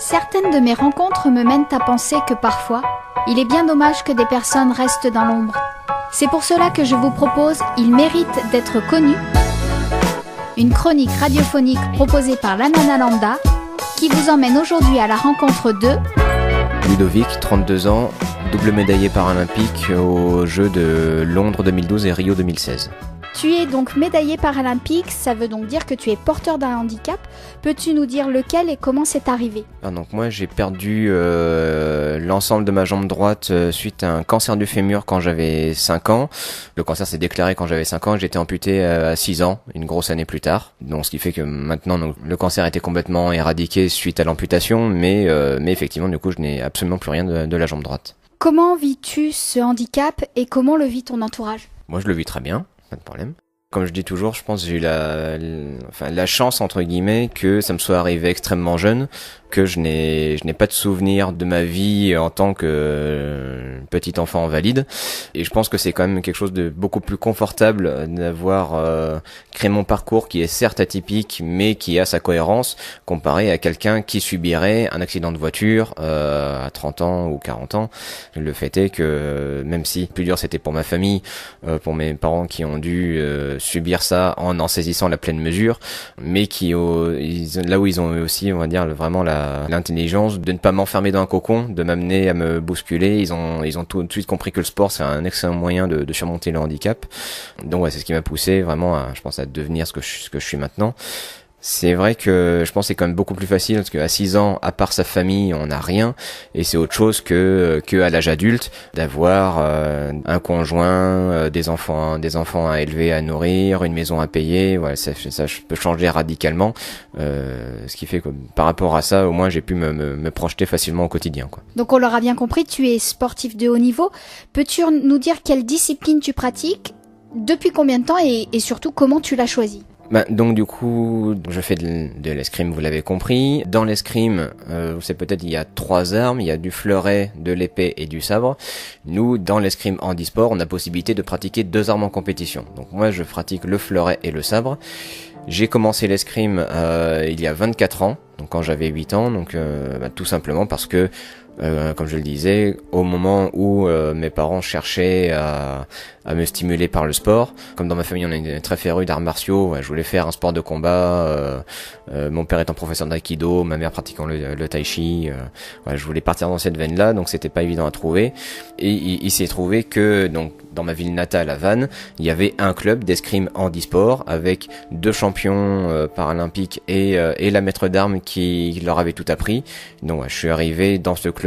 Certaines de mes rencontres me mènent à penser que parfois, il est bien dommage que des personnes restent dans l'ombre. C'est pour cela que je vous propose Il mérite d'être connu, une chronique radiophonique proposée par la Nana Lambda, qui vous emmène aujourd'hui à la rencontre de Ludovic, 32 ans, double médaillé paralympique aux Jeux de Londres 2012 et Rio 2016. Tu es donc médaillé paralympique, ça veut donc dire que tu es porteur d'un handicap. Peux-tu nous dire lequel et comment c'est arrivé ? Donc moi j'ai perdu l'ensemble de ma jambe droite suite à un cancer du fémur quand j'avais 5 ans. Le cancer s'est déclaré quand j'avais 5 ans, j'ai été amputé à 6 ans, une grosse année plus tard. Donc ce qui fait que maintenant le cancer était complètement éradiqué suite à l'amputation, mais effectivement du coup je n'ai absolument plus rien de la jambe droite. Comment vis-tu ce handicap et comment le vit ton entourage ? Moi je le vis très bien. Pas de problème. Comme je dis toujours, je pense que j'ai eu la chance entre guillemets que ça me soit arrivé extrêmement jeune, que je n'ai pas de souvenir de ma vie en tant que petit enfant invalide, et je pense que c'est quand même quelque chose de beaucoup plus confortable d'avoir créé mon parcours qui est certes atypique mais qui a sa cohérence comparé à quelqu'un qui subirait un accident de voiture à 30 ans ou 40 ans. Le fait est que même si plus dur c'était pour ma famille, pour mes parents qui ont dû subir ça en saisissant la pleine mesure, mais là où ils ont eu aussi, on va dire, vraiment l'intelligence de ne pas m'enfermer dans un cocon, de m'amener à me bousculer. Ils ont tout de suite compris que le sport c'est un excellent moyen de surmonter le handicap. Donc ouais, c'est ce qui m'a poussé vraiment à devenir ce que je suis maintenant. C'est vrai que je pense que c'est quand même beaucoup plus facile parce qu'à 6 ans, à part sa famille, on n'a rien, et c'est autre chose que à l'âge adulte d'avoir un conjoint, des enfants à élever, à nourrir, une maison à payer. Voilà, ça peut changer radicalement. Ce qui fait que par rapport à ça, au moins j'ai pu me projeter facilement au quotidien, quoi. Donc on l'aura bien compris, tu es sportif de haut niveau. Peux-tu nous dire quelle discipline tu pratiques, depuis combien de temps et surtout comment tu l'as choisi ? Donc du coup, je fais de l'escrime, vous l'avez compris. Dans l'escrime, vous savez peut-être, il y a 3 armes, il y a du fleuret, de l'épée et du sabre. Nous, dans l'escrime handisport, on a possibilité de pratiquer 2 armes en compétition. Donc moi, je pratique le fleuret et le sabre. J'ai commencé l'escrime il y a 24 ans, donc quand j'avais 8 ans, donc tout simplement parce que comme je le disais, au moment où mes parents cherchaient à me stimuler par le sport, comme dans ma famille on est très férus d'arts martiaux, je voulais faire un sport de combat, mon père étant professeur d'aïkido, ma mère pratiquant le tai chi, je voulais partir dans cette veine-là, donc c'était pas évident à trouver, et il s'est trouvé que donc dans ma ville natale à Vannes, il y avait un club d'escrime handisport avec 2 champions paralympiques et la maître d'armes qui leur avait tout appris. Donc je suis arrivé dans ce club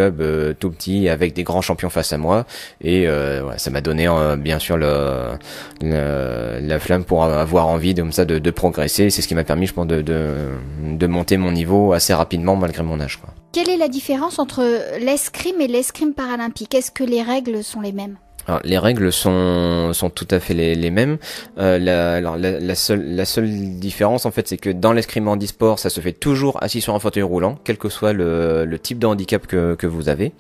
tout petit avec des grands champions face à moi, et ça m'a donné bien sûr la flamme pour avoir envie de progresser. C'est ce qui m'a permis, je pense, de monter mon niveau assez rapidement malgré mon âge, quoi. Quelle est la différence entre l'escrime et l'escrime paralympique ? Est-ce que les règles sont les mêmes ? Alors, les règles sont tout à fait les mêmes. La seule différence, en fait, c'est que dans l'escrime handisport, ça se fait toujours assis sur un fauteuil roulant, quel que soit le type de handicap que vous avez.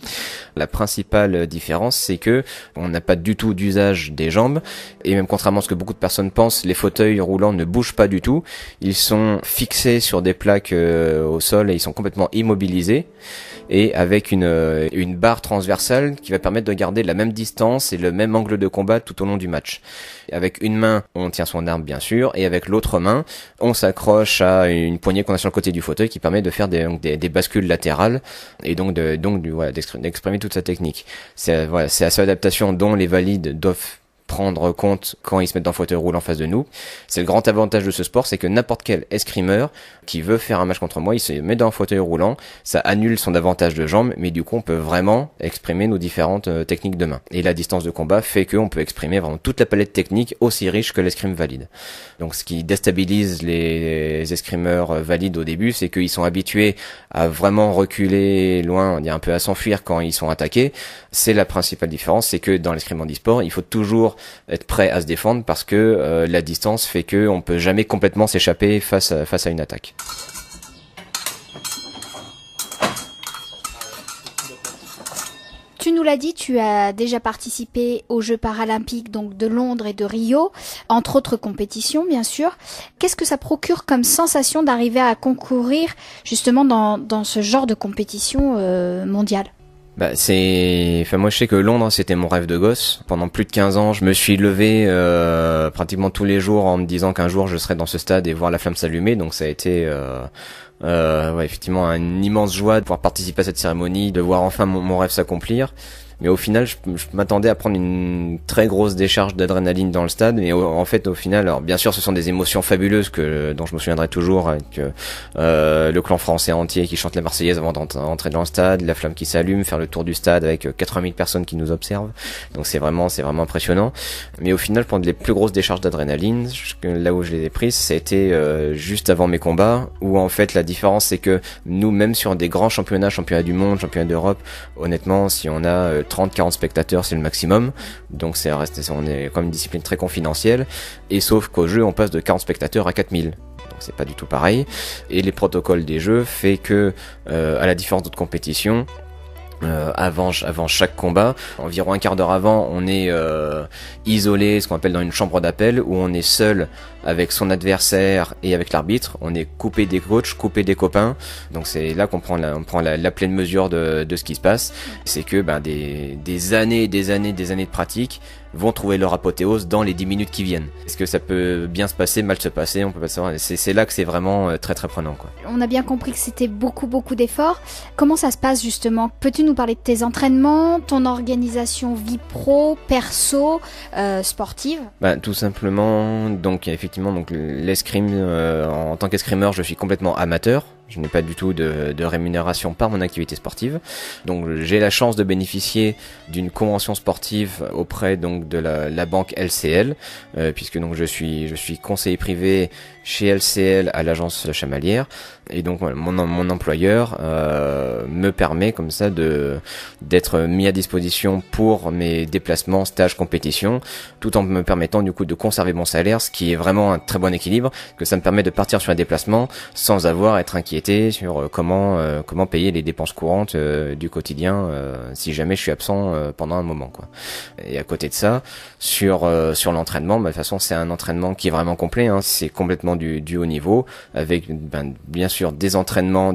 La principale différence, c'est que on n'a pas du tout d'usage des jambes, et même contrairement à ce que beaucoup de personnes pensent, les fauteuils roulants ne bougent pas du tout. Ils sont fixés sur des plaques au sol et ils sont complètement immobilisés, et avec une barre transversale qui va permettre de garder la même distance et le même angle de combat tout au long du match. Avec une main, on tient son arme bien sûr, et avec l'autre main, on s'accroche à une poignée qu'on a sur le côté du fauteuil qui permet de faire des bascules latérales, et donc d'exprimer toute sa technique. C'est à cette adaptation dont les valides doivent prendre compte quand ils se mettent dans le fauteuil roulant en face de nous. C'est le grand avantage de ce sport, c'est que n'importe quel escrimeur qui veut faire un match contre moi, il se met dans un fauteuil roulant, ça annule son avantage de jambes, mais du coup on peut vraiment exprimer nos différentes techniques de main. Et la distance de combat fait qu'on peut exprimer vraiment toute la palette technique aussi riche que l'escrime valide. Donc ce qui déstabilise les escrimeurs valides au début, c'est qu'ils sont habitués à vraiment reculer loin, on dit un peu à s'enfuir quand ils sont attaqués. C'est la principale différence, c'est que dans l'escrime handisport, il faut toujours être prêt à se défendre parce que la distance fait que on peut jamais complètement s'échapper face à une attaque. Tu nous l'as dit, tu as déjà participé aux Jeux paralympiques donc de Londres et de Rio, entre autres compétitions bien sûr. Qu'est-ce que ça procure comme sensation d'arriver à concourir justement dans ce genre de compétition mondiale? Moi je sais que Londres c'était mon rêve de gosse. Pendant plus de 15 ans, je me suis levé pratiquement tous les jours en me disant qu'un jour je serais dans ce stade et voir la flamme s'allumer. Donc ça a été effectivement une immense joie de pouvoir participer à cette cérémonie, de voir enfin mon rêve s'accomplir. Mais au final, je m'attendais à prendre une très grosse décharge d'adrénaline dans le stade. Mais en fait, au final, alors bien sûr, ce sont des émotions fabuleuses dont je me souviendrai toujours, avec le clan français entier qui chante la Marseillaise avant d'entrer dans le stade, la flamme qui s'allume, faire le tour du stade avec 80 000 personnes qui nous observent. Donc c'est vraiment impressionnant. Mais au final, prendre les plus grosses décharges d'adrénaline, là où je les ai prises, ça a été juste avant mes combats, où en fait la différence c'est que nous, même sur des grands championnats du monde, championnats d'Europe, honnêtement, si on a 30-40 spectateurs, c'est le maximum. Donc on est comme une discipline très confidentielle. Et sauf qu'au jeu, on passe de 40 spectateurs à 4000. Donc c'est pas du tout pareil. Et les protocoles des jeux fait que, à la différence d'autres compétitions, avant chaque combat, environ un quart d'heure avant, on est isolé, ce qu'on appelle dans une chambre d'appel, où on est seul avec son adversaire et avec l'arbitre. On est coupé des coachs, coupé des copains. Donc c'est là qu'on prend la pleine mesure de ce qui se passe. C'est que des années et des années de pratique vont trouver leur apothéose dans les 10 minutes qui viennent. Est-ce que ça peut bien se passer, mal se passer, on peut pas savoir. C'est là que c'est vraiment très très prenant, quoi. On a bien compris que c'était beaucoup d'efforts. Comment ça se passe justement? Peux-tu nous parler de tes entraînements, ton organisation vie pro, perso, sportive? Tout simplement, donc effectivement, l'escrime, en tant qu'escrimeur, je suis complètement amateur. Je n'ai pas du tout de rémunération par mon activité sportive. Donc j'ai la chance de bénéficier d'une convention sportive auprès donc de la banque LCL, puisque donc je suis conseiller privé chez LCL à l'agence chamalière, et donc mon employeur me permet comme ça d'être mis à disposition pour mes déplacements, stages, compétitions, tout en me permettant du coup de conserver mon salaire, ce qui est vraiment un très bon équilibre, que ça me permet de partir sur un déplacement sans avoir à être inquiété sur comment payer les dépenses courantes du quotidien si jamais je suis absent pendant un moment, quoi. Et à côté de ça, sur l'entraînement, de toute façon c'est un entraînement qui est vraiment complet, hein. C'est complètement du haut niveau, avec bien sûr des entraînements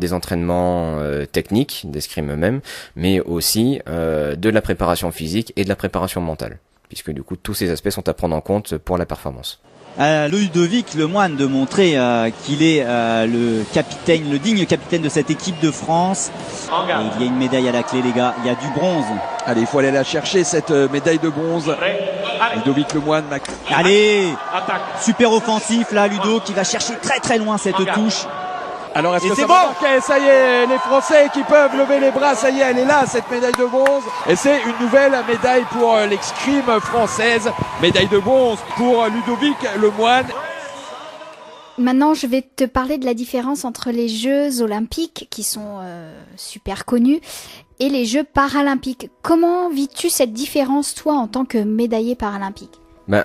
techniques, d'escrime même, mais aussi de la préparation physique et de la préparation mentale, puisque du coup tous ces aspects sont à prendre en compte pour la performance. Ludovic Lemoine de montrer qu'il est le digne capitaine de cette équipe de France. Et il y a une médaille à la clé, les gars, il y a du bronze. Allez, il faut aller la chercher, cette médaille de bronze. Ludovic Lemoine. Allez, super offensif là, Ludo, qui va chercher très très loin cette touche. Alors est-ce que ça va marquer? Ça y est, les Français qui peuvent lever les bras, ça y est, elle est là, cette médaille de bronze. Et c'est une nouvelle médaille pour l'escrime française. Médaille de bronze pour Ludovic Lemoine. Maintenant, je vais te parler de la différence entre les Jeux olympiques, qui sont super connus, et les Jeux paralympiques. Comment vis-tu cette différence, toi, en tant que médaillé paralympique?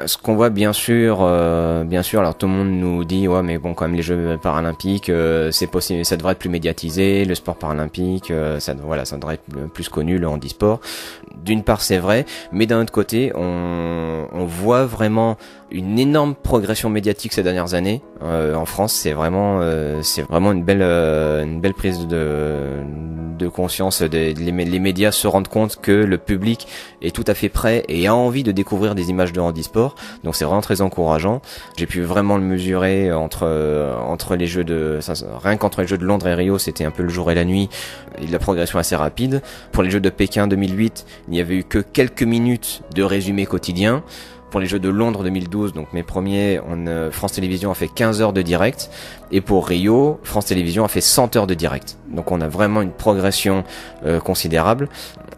Ce qu'on voit bien sûr, alors tout le monde nous dit ouais mais bon quand même les Jeux paralympiques c'est possible, ça devrait être plus médiatisé, le sport paralympique ça devrait être plus connu, le handisport. D'une part c'est vrai, mais d'un autre côté on voit vraiment une énorme progression médiatique ces dernières années en France. C'est vraiment une belle prise de conscience. Les médias se rendent compte que le public est tout à fait prêt et a envie de découvrir des images de handisport. Donc c'est vraiment très encourageant. J'ai pu vraiment le mesurer entre les Jeux rien qu'entre les Jeux de Londres et Rio, c'était un peu le jour et la nuit. Et la progression assez rapide. Pour les Jeux de Pékin 2008, il n'y avait eu que quelques minutes de résumé quotidien. Pour les Jeux de Londres 2012, donc mes premiers, France Télévisions a fait 15 heures de direct. Et pour Rio, France Télévisions a fait 100 heures de direct. Donc on a vraiment une progression considérable.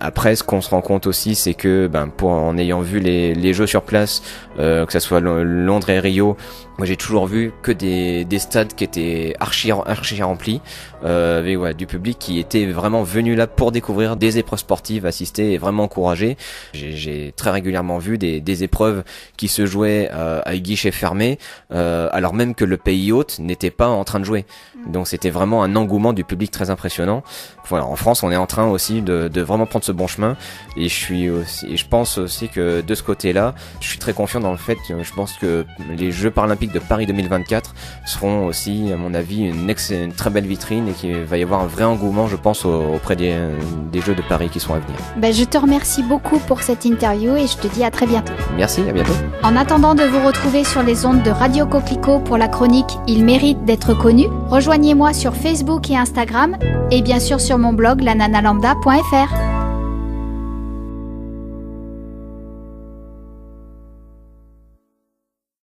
Après, ce qu'on se rend compte aussi, c'est que en ayant vu les Jeux sur place, que ça soit Londres et Rio, moi j'ai toujours vu que des stades qui étaient archi remplis, avec du public qui était vraiment venu là pour découvrir des épreuves sportives, assister et vraiment encourager. J'ai très régulièrement vu des épreuves qui se jouaient à guichet fermé, alors même que le pays hôte n'était pas en train de jouer. Donc c'était vraiment un engouement du public très impressionnant. Voilà, en France, on est en train aussi de vraiment prendre ce bon chemin. Et je pense aussi que de ce côté-là, je suis très confiant dans le fait que je pense que les Jeux paralympiques de Paris 2024 seront aussi, à mon avis, une très belle vitrine et qu'il va y avoir un vrai engouement, je pense, auprès des Jeux de Paris qui sont à venir. Ben, je te remercie beaucoup pour cette interview et je te dis à très bientôt. Merci, à bientôt. En attendant de vous retrouver sur les ondes de Radio Coquelicot pour la chronique « Il mérite d'être connu », rejoignez-moi sur Facebook et Instagram et bien sûr sur mon blog lananalambda.fr.